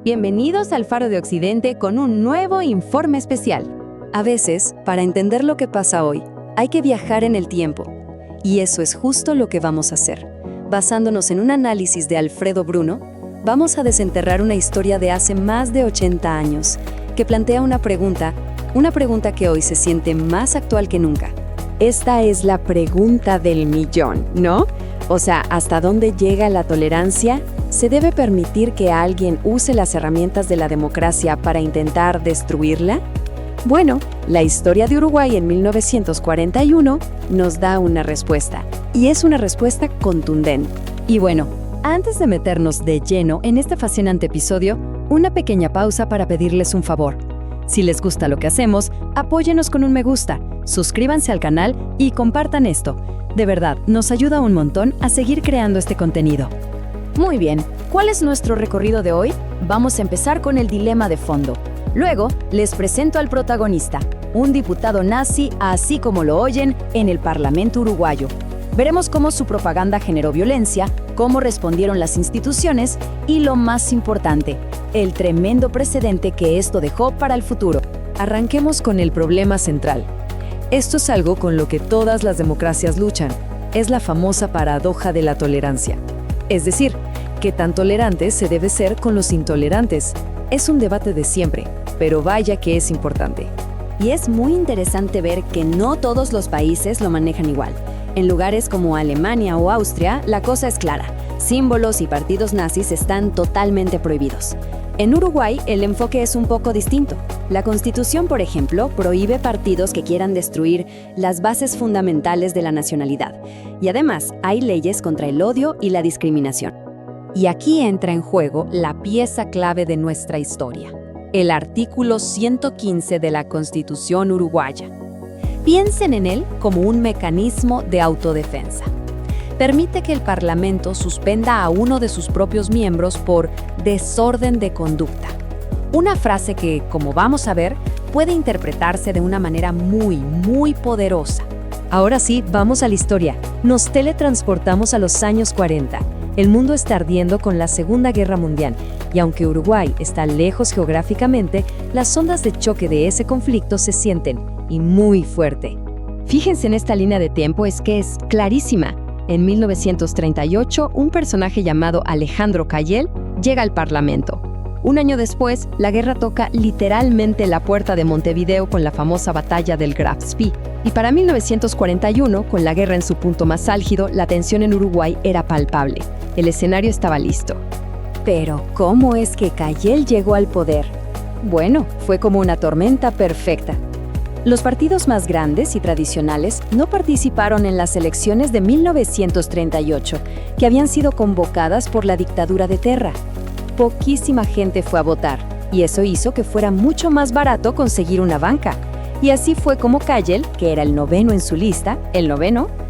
Bienvenidos al Faro de Occidente con un nuevo informe especial. A veces, para entender lo que pasa hoy, hay que viajar en el tiempo. Y eso es justo lo que vamos a hacer. Basándonos en un análisis de Alfredo Bruno, vamos a desenterrar una historia de hace más de 80 años, que plantea una pregunta que hoy se siente más actual que nunca. Esta es la pregunta del millón, ¿no? O sea, ¿hasta dónde llega la tolerancia? ¿Se debe permitir que alguien use las herramientas de la democracia para intentar destruirla? Bueno, la historia de Uruguay en 1941 nos da una respuesta, y es una respuesta contundente. Y bueno, antes de meternos de lleno en este fascinante episodio, una pequeña pausa para pedirles un favor. Si les gusta lo que hacemos, apóyenos con un me gusta, suscríbanse al canal y compartan esto. De verdad, nos ayuda un montón a seguir creando este contenido. Muy bien, ¿cuál es nuestro recorrido de hoy? Vamos a empezar con el dilema de fondo. Luego, les presento al protagonista, un diputado nazi, así como lo oyen, en el Parlamento uruguayo. Veremos cómo su propaganda generó violencia, cómo respondieron las instituciones y, lo más importante, el tremendo precedente que esto dejó para el futuro. Arranquemos con el problema central. Esto es algo con lo que todas las democracias luchan. Es la famosa paradoja de la tolerancia. Es decir, ¿qué tan tolerante se debe ser con los intolerantes? Es un debate de siempre, pero vaya que es importante. Y es muy interesante ver que no todos los países lo manejan igual. En lugares como Alemania o Austria, la cosa es clara. Símbolos y partidos nazis están totalmente prohibidos. En Uruguay, el enfoque es un poco distinto. La Constitución, por ejemplo, prohíbe partidos que quieran destruir las bases fundamentales de la nacionalidad. Y además, hay leyes contra el odio y la discriminación. Y aquí entra en juego la pieza clave de nuestra historia, el artículo 115 de la Constitución uruguaya. Piensen en él como un mecanismo de autodefensa. Permite que el Parlamento suspenda a uno de sus propios miembros por desorden de conducta. Una frase que, como vamos a ver, puede interpretarse de una manera muy poderosa. Ahora sí, vamos a la historia. Nos teletransportamos a los años 40. El mundo está ardiendo con la Segunda Guerra Mundial, y aunque Uruguay está lejos geográficamente, las ondas de choque de ese conflicto se sienten, y muy fuerte. Fíjense en esta línea de tiempo, es que es clarísima. En 1938, un personaje llamado Alejandro Cayel llega al Parlamento. Un año después, la guerra toca literalmente la puerta de Montevideo con la famosa batalla del Graf Spee. Y para 1941, con la guerra en su punto más álgido, la tensión en Uruguay era palpable. El escenario estaba listo. Pero, ¿cómo es que Cayel llegó al poder? Bueno, fue como una tormenta perfecta. Los partidos más grandes y tradicionales no participaron en las elecciones de 1938, que habían sido convocadas por la dictadura de Terra. Poquísima gente fue a votar, y eso hizo que fuera mucho más barato conseguir una banca. Y así fue como Cayel, que era el noveno en su lista,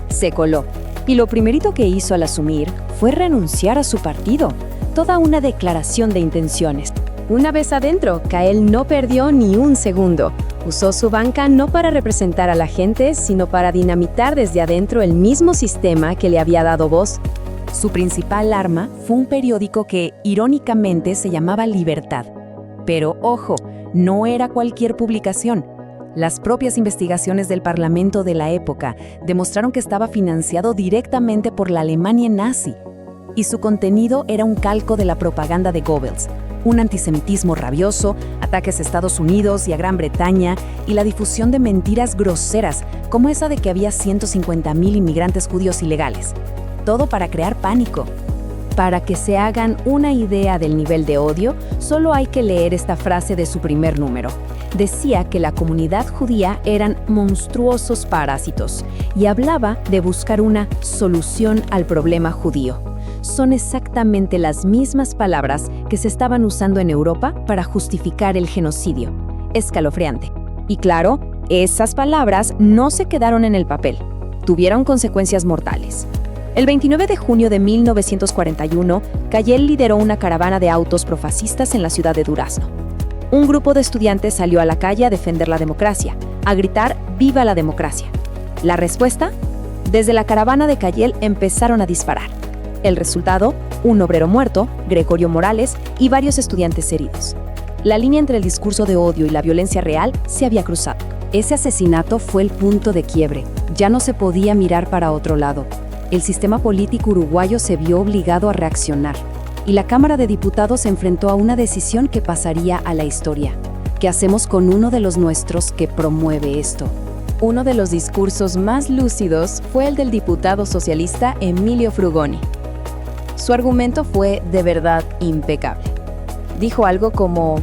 se coló. Y lo primerito que hizo al asumir fue renunciar a su partido. Toda una declaración de intenciones. Una vez adentro, Cayel no perdió ni un segundo. Usó su banca no para representar a la gente, sino para dinamitar desde adentro el mismo sistema que le había dado voz. Su principal arma fue un periódico que, irónicamente, se llamaba Libertad. Pero, ojo, no era cualquier publicación. Las propias investigaciones del Parlamento de la época demostraron que estaba financiado directamente por la Alemania nazi. Y su contenido era un calco de la propaganda de Goebbels. Un antisemitismo rabioso, ataques a Estados Unidos y a Gran Bretaña, y la difusión de mentiras groseras, como esa de que había 150,000 inmigrantes judíos ilegales. Todo para crear pánico. Para que se hagan una idea del nivel de odio, solo hay que leer esta frase de su primer número. Decía que la comunidad judía eran monstruosos parásitos y hablaba de buscar una solución al problema judío. Son exactamente las mismas palabras que se estaban usando en Europa para justificar el genocidio. Escalofriante. Y claro, esas palabras no se quedaron en el papel. Tuvieron consecuencias mortales. El 29 de junio de 1941, Cayel lideró una caravana de autos profascistas en la ciudad de Durazno. Un grupo de estudiantes salió a la calle a defender la democracia, a gritar ¡Viva la democracia! La respuesta: desde la caravana de Cayel empezaron a disparar. El resultado, un obrero muerto, Gregorio Morales, y varios estudiantes heridos. La línea entre el discurso de odio y la violencia real se había cruzado. Ese asesinato fue el punto de quiebre. Ya no se podía mirar para otro lado. El sistema político uruguayo se vio obligado a reaccionar. Y la Cámara de Diputados se enfrentó a una decisión que pasaría a la historia. ¿Qué hacemos con uno de los nuestros que promueve esto? Uno de los discursos más lúcidos fue el del diputado socialista Emilio Frugoni. Su argumento fue de verdad impecable. Dijo algo como: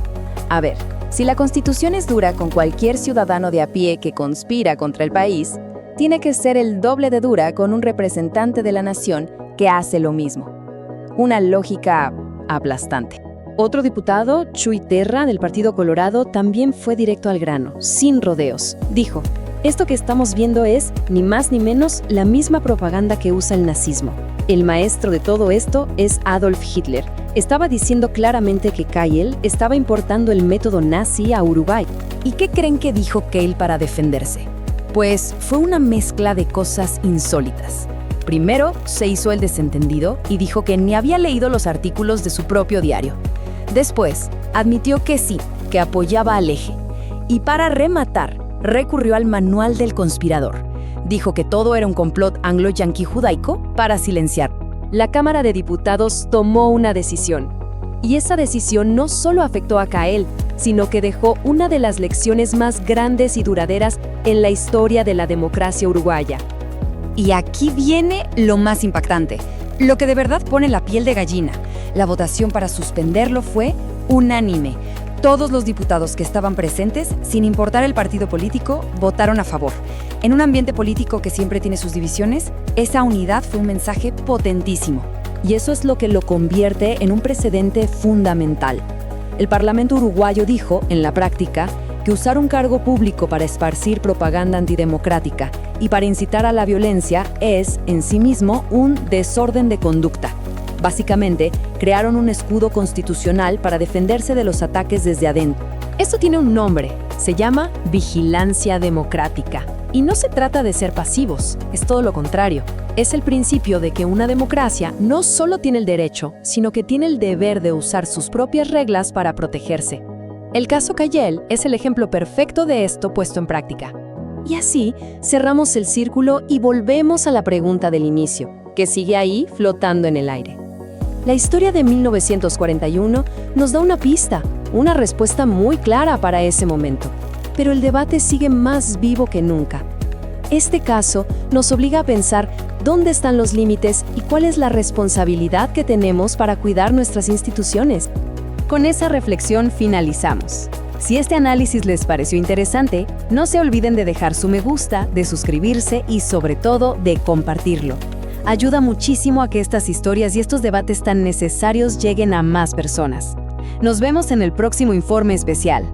a ver, si la Constitución es dura con cualquier ciudadano de a pie que conspira contra el país, tiene que ser el doble de dura con un representante de la nación que hace lo mismo. Una lógica aplastante. Otro diputado, Chuy Terra, del Partido Colorado, también fue directo al grano, sin rodeos. Dijo: esto que estamos viendo es, ni más ni menos, la misma propaganda que usa el nazismo. El maestro de todo esto es Adolf Hitler. Estaba diciendo claramente que Keil estaba importando el método nazi a Uruguay. ¿Y qué creen que dijo Keil para defenderse? Pues fue una mezcla de cosas insólitas. Primero, se hizo el desentendido y dijo que ni había leído los artículos de su propio diario. Después, admitió que sí, que apoyaba al Eje. Y para rematar, recurrió al manual del conspirador. Dijo que todo era un complot anglo-yanqui judaico para silenciar. La Cámara de Diputados tomó una decisión. Y esa decisión no solo afectó a Keil, sino que dejó una de las lecciones más grandes y duraderas en la historia de la democracia uruguaya. Y aquí viene lo más impactante, lo que de verdad pone la piel de gallina. La votación para suspenderlo fue unánime. Todos los diputados que estaban presentes, sin importar el partido político, votaron a favor. En un ambiente político que siempre tiene sus divisiones, esa unidad fue un mensaje potentísimo. Y eso es lo que lo convierte en un precedente fundamental. El Parlamento uruguayo dijo, en la práctica, que usar un cargo público para esparcir propaganda antidemocrática y para incitar a la violencia es, en sí mismo, un desorden de conducta. Básicamente, crearon un escudo constitucional para defenderse de los ataques desde adentro. Esto tiene un nombre, se llama vigilancia democrática. Y no se trata de ser pasivos, es todo lo contrario. Es el principio de que una democracia no solo tiene el derecho, sino que tiene el deber de usar sus propias reglas para protegerse. El caso Keil es el ejemplo perfecto de esto puesto en práctica. Y así, cerramos el círculo y volvemos a la pregunta del inicio, que sigue ahí flotando en el aire. La historia de 1941 nos da una pista, una respuesta muy clara para ese momento. Pero el debate sigue más vivo que nunca. Este caso nos obliga a pensar dónde están los límites y cuál es la responsabilidad que tenemos para cuidar nuestras instituciones. Con esa reflexión finalizamos. Si este análisis les pareció interesante, no se olviden de dejar su me gusta, de suscribirse y sobre todo de compartirlo. Ayuda muchísimo a que estas historias y estos debates tan necesarios lleguen a más personas. Nos vemos en el próximo informe especial.